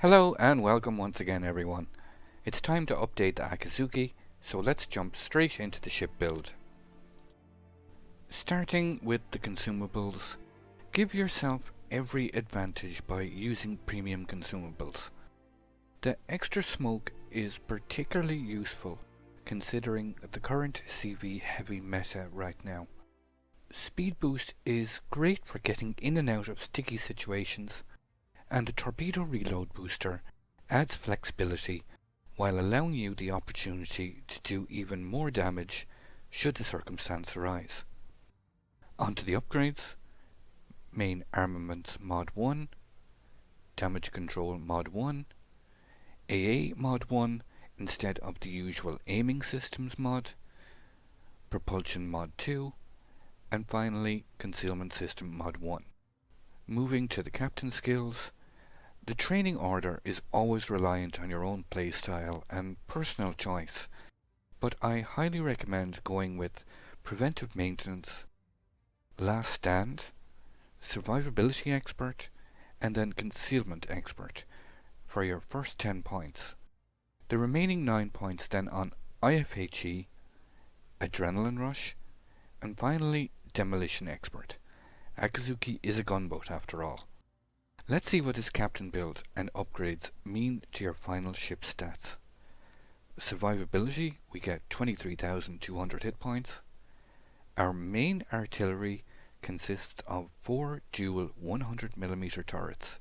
Hello and welcome once again everyone. It's time to update the Akizuki, so let's jump straight into the ship build. Starting with the consumables, give yourself every advantage by using premium consumables. The extra smoke is particularly useful considering the current CV heavy meta right now. Speed boost is great for getting in and out of sticky situations, and the torpedo reload booster adds flexibility while allowing you the opportunity to do even more damage should the circumstance arise. On to the upgrades: main armaments mod 1, damage control mod 1, AA mod 1 instead of the usual aiming systems mod, propulsion mod 2, and finally concealment system mod 1. Moving to the captain skills, the training order is always reliant on your own playstyle and personal choice, but I highly recommend going with preventive maintenance, last stand, survivability expert, and then concealment expert for your first 10 points. The remaining 9 points then on ifhe, adrenaline rush, and finally demolition expert. Akizuki is a gunboat after all. Let's see what this captain build and upgrades mean to your final ship stats. Survivability, we get 23,200 hit points. Our main artillery consists of 4 dual 100mm turrets,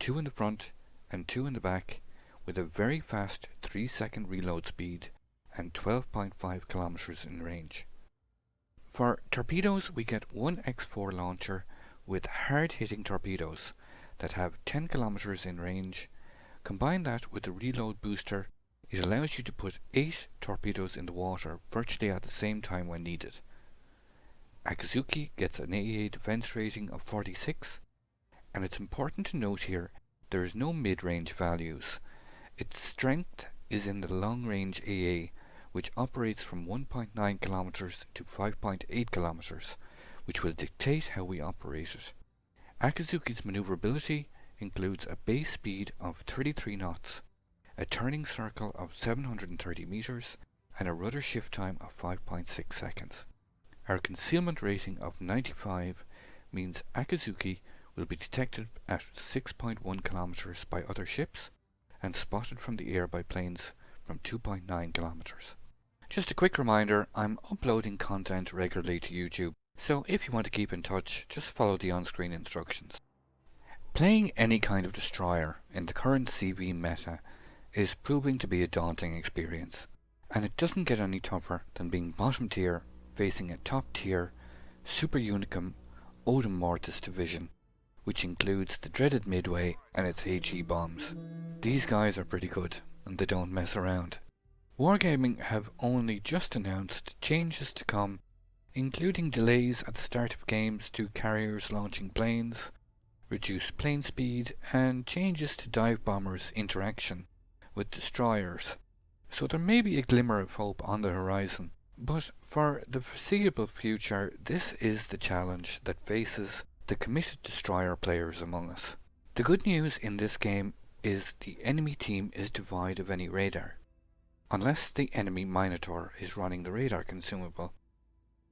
2 in the front and 2 in the back, with a very fast 3-second reload speed and 12.5 kilometers in range. For torpedoes, we get one X4 launcher with hard-hitting torpedoes that have 10 kilometers in range. Combine that with the reload booster, it allows you to put 8 torpedoes in the water virtually at the same time when needed. Akizuki gets an AA defense rating of 46, and it's important to note here there is no mid-range values. Its strength is in the long-range AA, which operates from 1.9 kilometers to 5.8 kilometers, which will dictate how we operate it. Akizuki's maneuverability includes a base speed of 33 knots, a turning circle of 730 meters, and a rudder shift time of 5.6 seconds. Our concealment rating of 95 means Akizuki will be detected at 6.1 kilometers by other ships and spotted from the air by planes from 2.9 kilometers. Just a quick reminder, I'm uploading content regularly to YouTube, so if you want to keep in touch, just follow the on-screen instructions. Playing any kind of destroyer in the current CV meta is proving to be a daunting experience, and it doesn't get any tougher than being bottom tier facing a top tier super unicum Odin Mortis division, which includes the dreaded Midway and its HE bombs. These guys are pretty good, and they don't mess around. Wargaming have only just announced changes to come, including delays at the start of games to carriers launching planes, reduced plane speed, and changes to dive bombers' interaction with destroyers. So there may be a glimmer of hope on the horizon, but for the foreseeable future, this is the challenge that faces the committed destroyer players among us. The good news in this game is the enemy team is devoid of any radar, unless the enemy Minotaur is running the radar consumable.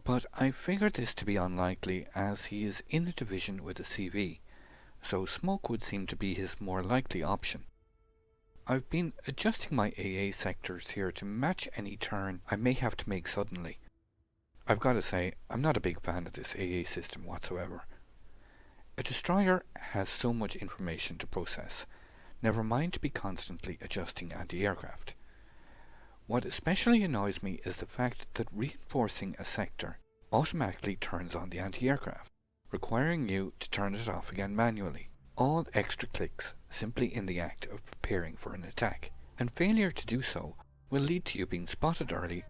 But I figured this to be unlikely as he is in a division with a CV, so smoke would seem to be his more likely option. I've been adjusting my AA sectors here to match any turn I may have to make suddenly. I've got to say, I'm not a big fan of this AA system whatsoever. A destroyer has so much information to process, never mind to be constantly adjusting anti-aircraft. What especially annoys me is the fact that reinforcing a sector automatically turns on the anti-aircraft, requiring you to turn it off again manually. All extra clicks simply in the act of preparing for an attack, and failure to do so will lead to you being spotted early,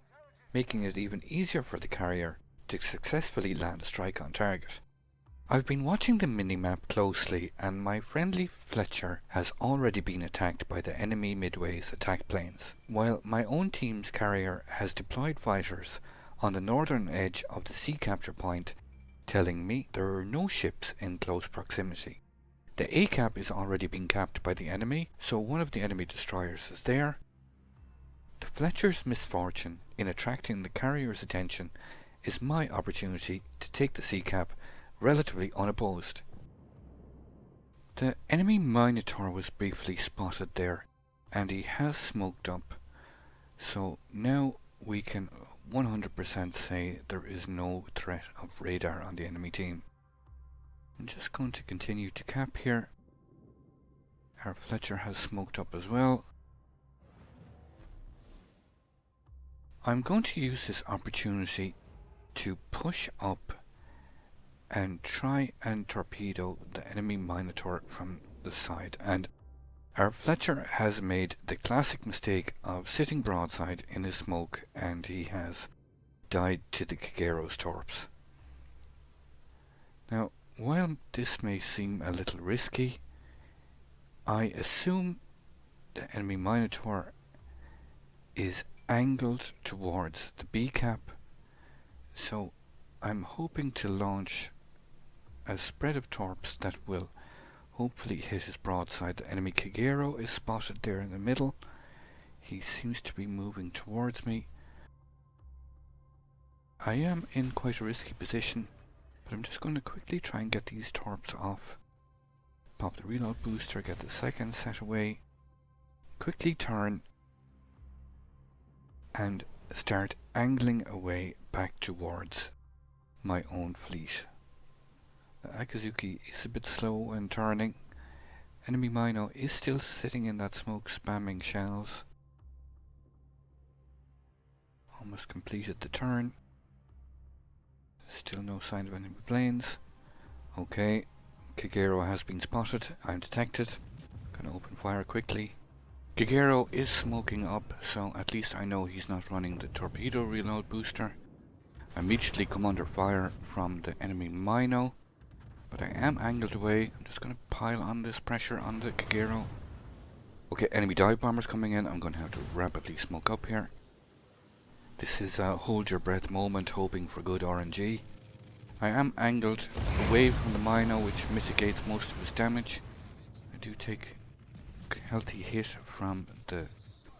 making it even easier for the carrier to successfully land a strike on target. I've been watching the minimap closely, and my friendly Fletcher has already been attacked by the enemy Midway's attack planes, while my own team's carrier has deployed fighters on the northern edge of the sea capture point, telling me there are no ships in close proximity. The A cap is already being capped by the enemy, so one of the enemy destroyers is there. The Fletcher's misfortune in attracting the carrier's attention is my opportunity to take the C cap relatively unopposed. The enemy Minotaur was briefly spotted there, and he has smoked up, so now we can 100% say there is no threat of radar on the enemy team. I'm just going to continue to cap here. Our Fletcher has smoked up as well. I'm going to use this opportunity to push up and try and torpedo the enemy Minotaur from the side, and our Fletcher has made the classic mistake of sitting broadside in his smoke, and he has died to the Kagero's torps. Now, while this may seem a little risky, I assume the enemy Minotaur is angled towards the B cap, so I'm hoping to launch a spread of torps that will hopefully hit his broadside. The enemy Kagero is spotted there in the middle. He seems to be moving towards me. I am in quite a risky position, but I'm just going to quickly try and get these torps off. Pop the reload booster, get the second set away, quickly turn and start angling away back towards my own fleet. The Akizuki is a bit slow in turning. Enemy Mino is still sitting in that smoke spamming shells. Almost completed the turn. Still no sign of enemy planes. Okay, Kagero has been spotted. I'm detected. Gonna open fire quickly. Kagero is smoking up, so at least I know he's not running the torpedo reload booster. I immediately come under fire from the enemy Mino, but I am angled away. I'm just gonna pile on this pressure on the Kagero. Okay, enemy dive bombers coming in. I'm gonna have to rapidly smoke up here. This is a hold your breath moment, hoping for good RNG. I am angled away from the Mino, which mitigates most of his damage. I do take a healthy hit from the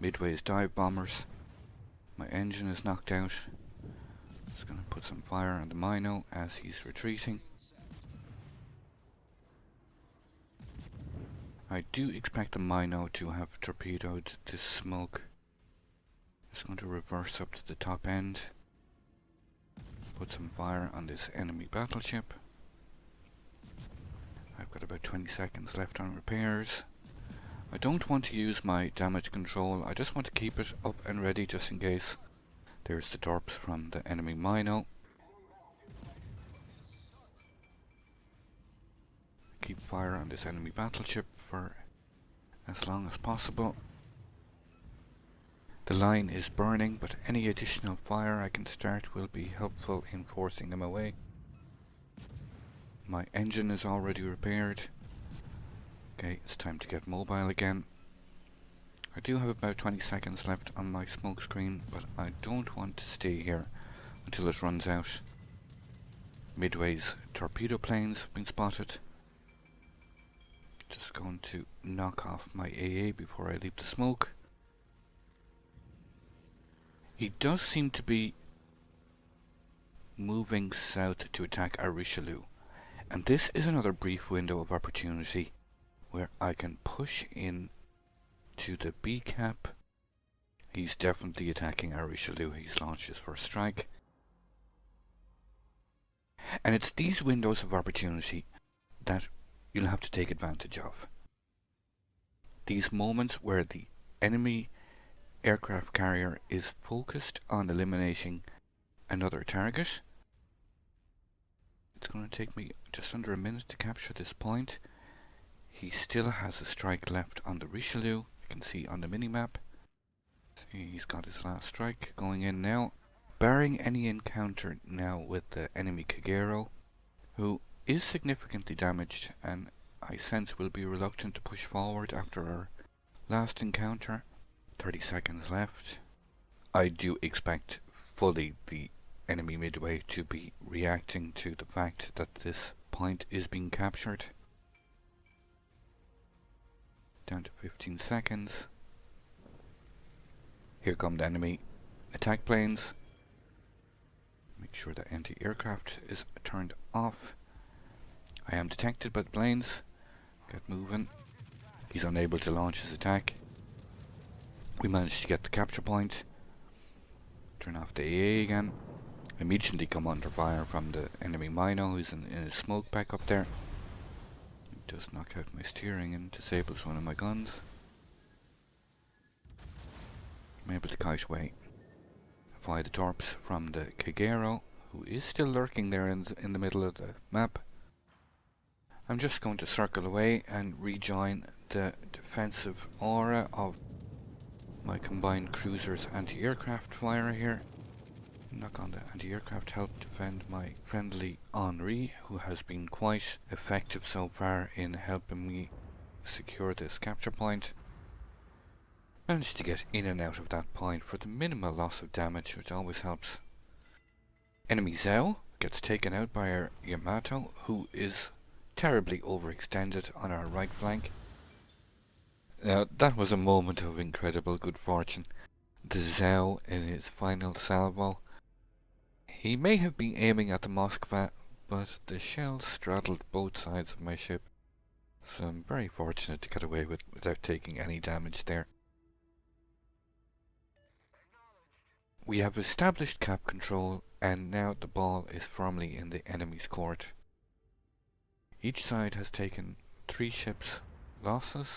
Midway's dive bombers. My engine is knocked out. Just gonna put some fire on the Mino as he's retreating. I do expect the Mino to have torpedoed this smoke. Just going to reverse up to the top end. Put some fire on this enemy battleship. I've got about 20 seconds left on repairs. I don't want to use my damage control. I just want to keep it up and ready just in case. There's the torps from the enemy Mino. Keep fire on this enemy battleship for as long as possible. The line is burning, but any additional fire I can start will be helpful in forcing them away. My engine is already repaired. Okay, it's time to get mobile again. I do have about 20 seconds left on my smoke screen, but I don't want to stay here until it runs out. Midway's torpedo planes have been spotted. Just going to knock off my AA before I leave the smoke. He does seem to be moving south to attack our Richelieu, and this is another brief window of opportunity where I can push in to the B cap. He's definitely attacking our Richelieu. He's launched his first strike. And it's these windows of opportunity that you'll have to take advantage of. These moments where the enemy aircraft carrier is focused on eliminating another target. It's going to take me just under a minute to capture this point. He still has a strike left on the Richelieu. You can see on the minimap. He's got his last strike going in now. Barring any encounter now with the enemy Kagero, who is significantly damaged and I sense will be reluctant to push forward after our last encounter. 30 seconds left. I do expect fully the enemy Midway to be reacting to the fact that this point is being captured. Down to 15 seconds. Here come the enemy attack planes. Make sure that anti-aircraft is turned off. I am detected by the planes. Get moving. He's unable to launch his attack. We managed to get the capture point. Turn off the AA again. Immediately come under fire from the enemy Mino, who's in his smoke back up there. It does knock out my steering and disables one of my guns. I'm able to kite away. Fly the torps from the Kagero, who is still lurking there in the middle of the map. I'm just going to circle away and rejoin the defensive aura of my combined cruisers anti-aircraft fire here. Knock on the anti-aircraft, help defend my friendly Henri, who has been quite effective so far in helping me secure this capture point. Managed to get in and out of that point for the minimal loss of damage, which always helps. Enemy Zhao gets taken out by our Yamato, who is terribly overextended on our right flank. Now that was a moment of incredible good fortune. The Zhao in his final salvo. He may have been aiming at the Moskva, but the shell straddled both sides of my ship, so I'm very fortunate to get away without taking any damage there. We have established cap control, and now the ball is firmly in the enemy's court. Each side has taken 3 ships losses,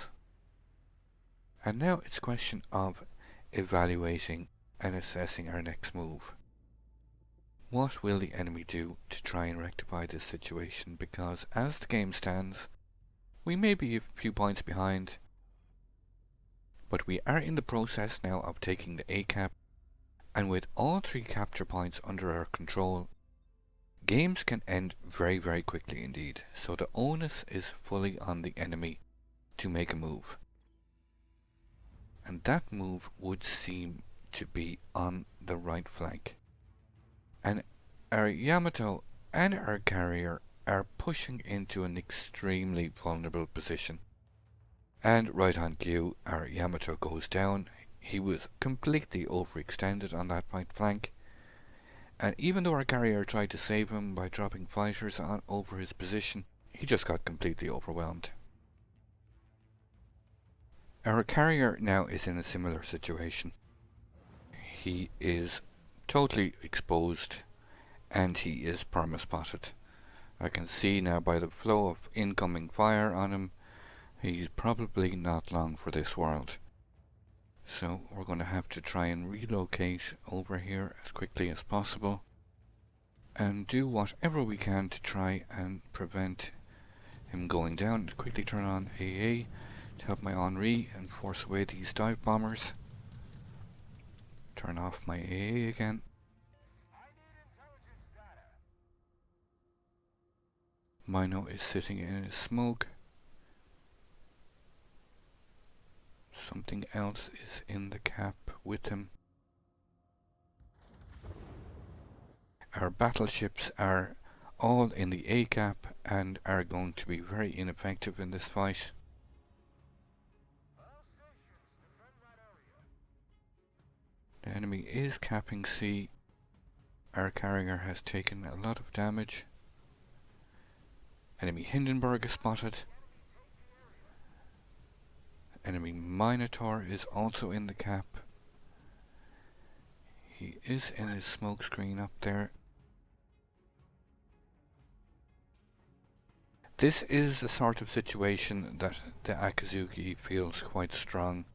and now it's a question of evaluating and assessing our next move. What will the enemy do to try and rectify this situation? Because as the game stands, we may be a few points behind, but we are in the process now of taking the A cap, and with all 3 capture points under our control, games can end very, very quickly indeed. So the onus is fully on the enemy to make a move. And that move would seem to be on the right flank. And our Yamato and our carrier are pushing into an extremely vulnerable position. And right on cue, our Yamato goes down. He was completely overextended on that right flank. And even though our carrier tried to save him by dropping fighters over his position, he just got completely overwhelmed. Our carrier now is in a similar situation. He is totally exposed and he is perma-spotted. I can see now by the flow of incoming fire on him, he's probably not long for this world. So we're going to have to try and relocate over here as quickly as possible and do whatever we can to try and prevent him going down. Quickly turn on AA to help my Henri and force away these dive bombers. Turn off my AA again. Mino is sitting in his smoke. Something else is in the cap with him. Our battleships are all in the A cap and are going to be very ineffective in this fight. The enemy is capping C. Our carrier has taken a lot of damage. Enemy Hindenburg is spotted. Enemy Minotaur is also in the cap. He is in his smoke screen up there. This is the sort of situation that the Akizuki feels quite strong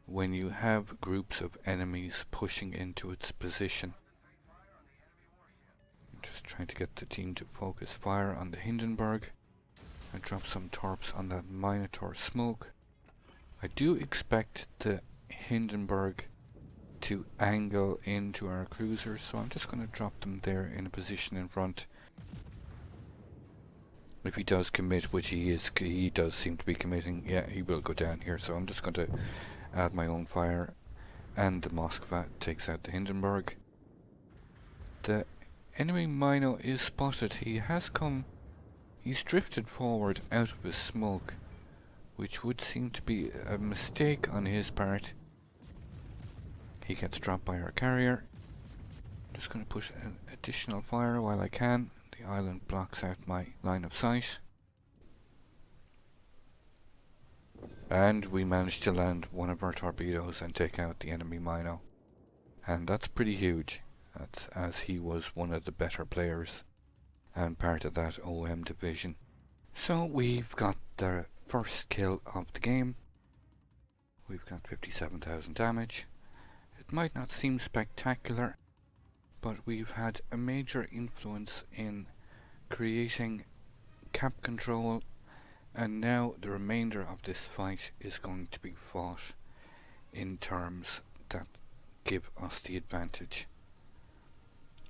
when you have groups of enemies pushing into its position. I'm just trying to get the team to focus fire on the Hindenburg and drop some torps on that Minotaur smoke. I do expect the Hindenburg to angle into our cruisers, so I'm just going to drop them there in a position in front. If he does commit, which he does seem to be committing, yeah, he will go down here, so I'm just going to add my own fire, and the Moskva takes out the Hindenburg. The enemy Mino is spotted. He's drifted forward out of his smoke, which would seem to be a mistake on his part. He gets dropped by our carrier. Just going to push an additional fire while I can. The island blocks out my line of sight. And we managed to land one of our torpedoes and take out the enemy Mino. And that's pretty huge, that's as he was one of the better players and part of that OM division. So we've got the first kill of the game. We've got 57,000 damage. It might not seem spectacular, but we've had a major influence in creating cap control, and now the remainder of this fight is going to be fought in terms that give us the advantage.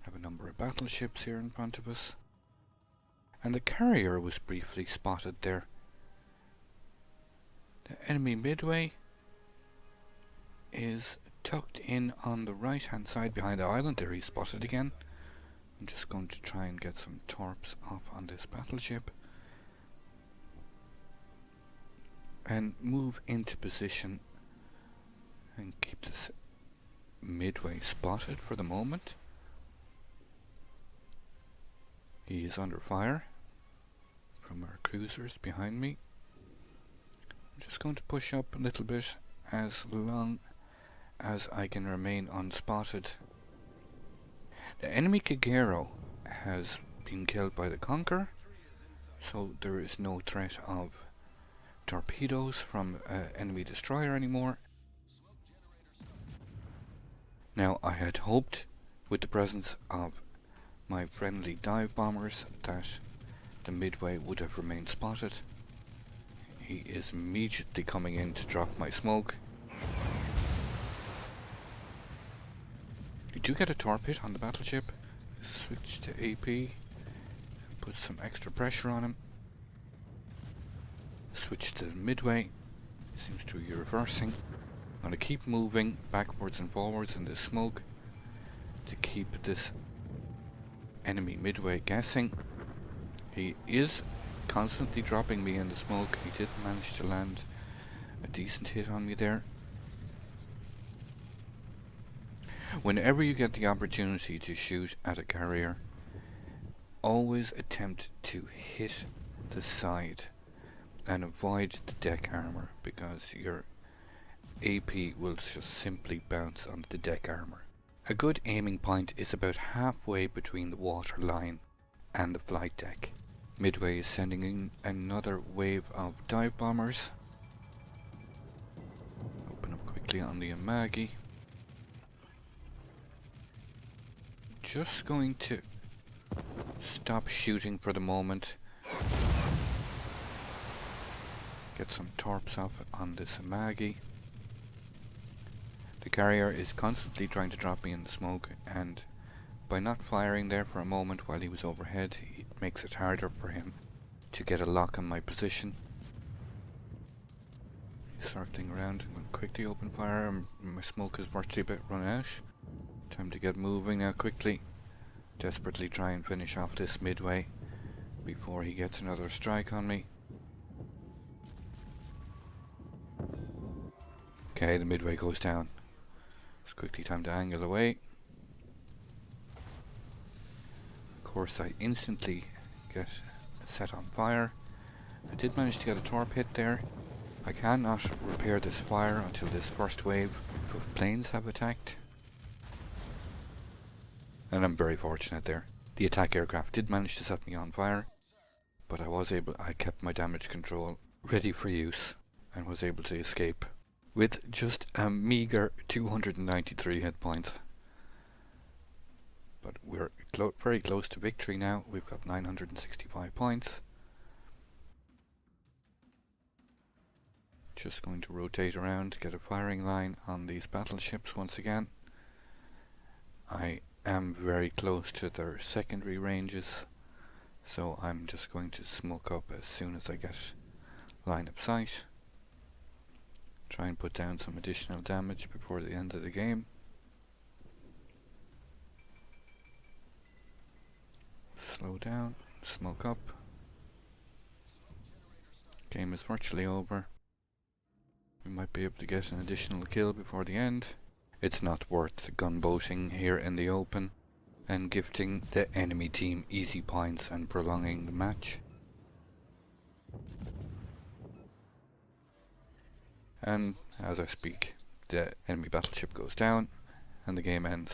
Have a number of battleships here in front of us, and the carrier was briefly spotted there. The enemy Midway is tucked in on the right hand side behind the island. There he's spotted again. I'm just going to try and get some torps off on this battleship and move into position and keep this Midway spotted for the moment. He is under fire from our cruisers behind me. I'm just going to push up a little bit as long as I can remain unspotted. The enemy Kagero has been killed by the Conqueror, so there is no threat of torpedoes from enemy destroyer anymore. Now, I had hoped with the presence of my friendly dive bombers that the Midway would have remained spotted. He is immediately coming in to drop my smoke. You do get a torp hit on the battleship. Switch to AP, put some extra pressure on him. Switch to the Midway. Seems to be reversing. I'm going to keep moving backwards and forwards in this smoke to keep this enemy Midway guessing. He is constantly dropping me in the smoke. He did manage to land a decent hit on me there. Whenever you get the opportunity to shoot at a carrier, always attempt to hit the side and avoid the deck armor, because your AP will just simply bounce onto the deck armor. A good aiming point is about halfway between the water line and the flight deck. Midway is sending in another wave of dive bombers. Open up quickly on the Amagi. Just going to stop shooting for the moment. Get some torps off on this Amagi. The carrier is constantly trying to drop me in the smoke, and by not firing there for a moment while he was overhead, it makes it harder for him to get a lock on my position. He's circling around. I'm going to quickly open fire. My smoke is virtually about run out. Time to get moving now quickly. Desperately try and finish off this Midway before he gets another strike on me. Okay, the Midway goes down. It's quickly time to angle away. Of course, I instantly get set on fire. I did manage to get a torp hit there. I cannot repair this fire until this first wave of planes have attacked. And I'm very fortunate there. The attack aircraft did manage to set me on fire, but I kept my damage control ready for use and was able to escape with just a meager 293 hit points. But we're very close to victory now. We've got 965 points. Just going to rotate around to get a firing line on these battleships once again. I am very close to their secondary ranges, so I'm just going to smoke up as soon as I get line of sight. Try and put down some additional damage before the end of the game. Slow down, smoke up. Game is virtually over. Might be able to get an additional kill before the end. It's not worth gunboating here in the open and gifting the enemy team easy points and prolonging the match. And as I speak, the enemy battleship goes down and the game ends.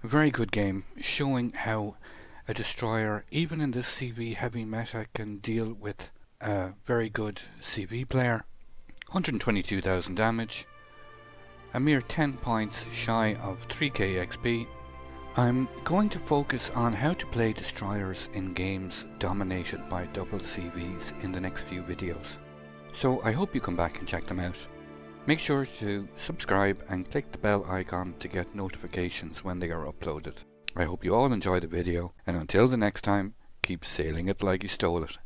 A very good game, showing how a destroyer, even in this CV heavy meta, can deal with a very good CV player. 122,000 damage, a mere 10 points shy of 3k XP. I'm going to focus on how to play destroyers in games dominated by double CVs in the next few videos. So I hope you come back and check them out. Make sure to subscribe and click the bell icon to get notifications when they are uploaded. I hope you all enjoy the video, and until the next time, keep sailing it like you stole it.